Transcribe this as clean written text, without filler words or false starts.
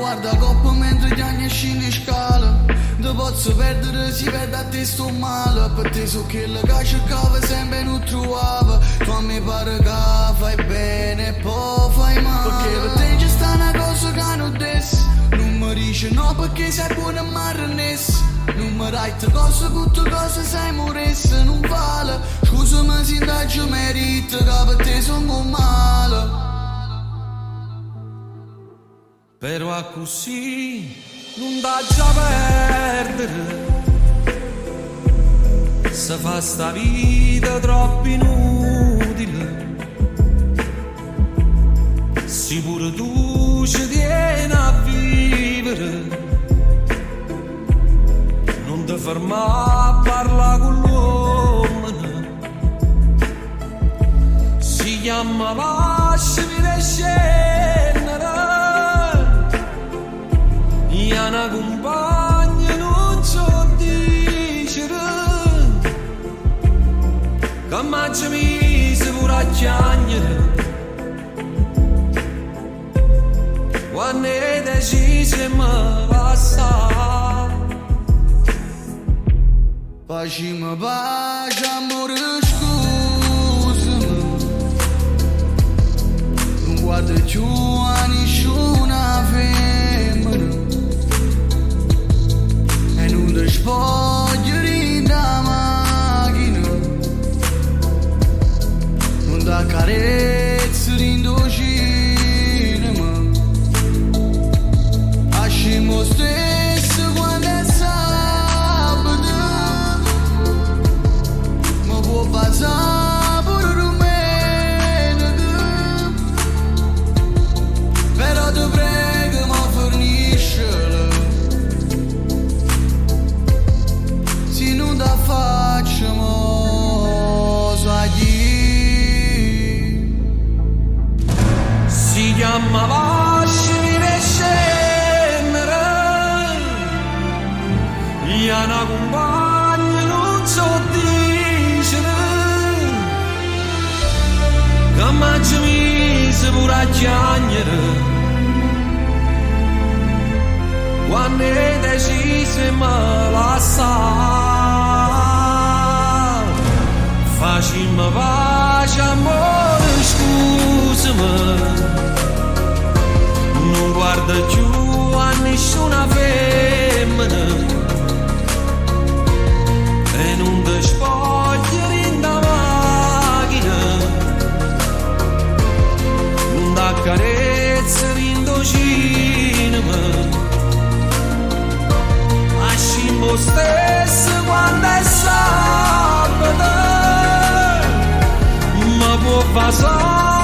guarda coppa mentre gli anni scende in scala. Te posso perdere, si perde a te sto male. Per te so che la che cercava sempre non trovava. Tu a me pare che fai bene e poi fai male. Perché per te c'è sta una cosa che non dessi. Non mi dici no perché sei buona e mi arrennessi. Non mi dai cose, tutte cose sai moresse. Non vale, scusami se indagio merito. Che per te sono male. Però a così non dà già perdere. Se fa sta vita troppo inutile. Se pure tu ci tieni a vivere, non ti fermare a parlare con l'uomo. Si chiama lasciami le scendere. Io una compagna non so dicere che mangia mi si pure a chiagnere. Quando hai deciso e mi passa facciamo pace, amore, scusami. Non guardo più a nessuna femmina e non ti spogliare da macchina. Non ti accarezzo in cinema. Ascimo stesso quando è sabato. Ma può passare pure domenica. Però ti prego ma forniscela. Se non da facciamo sagli. si chiama lasciami le scendere. Io una compagna non so dicere che mangiami se pure a chiagnere. Quando hai deciso e me la sa, facciamo pace, amore, scusami. Non guarda più a nessuna femmina e non ti spogliare in da macchina. Non ti accarezzare in do cinema. Ascimo stesso quando è sabato, ma può passare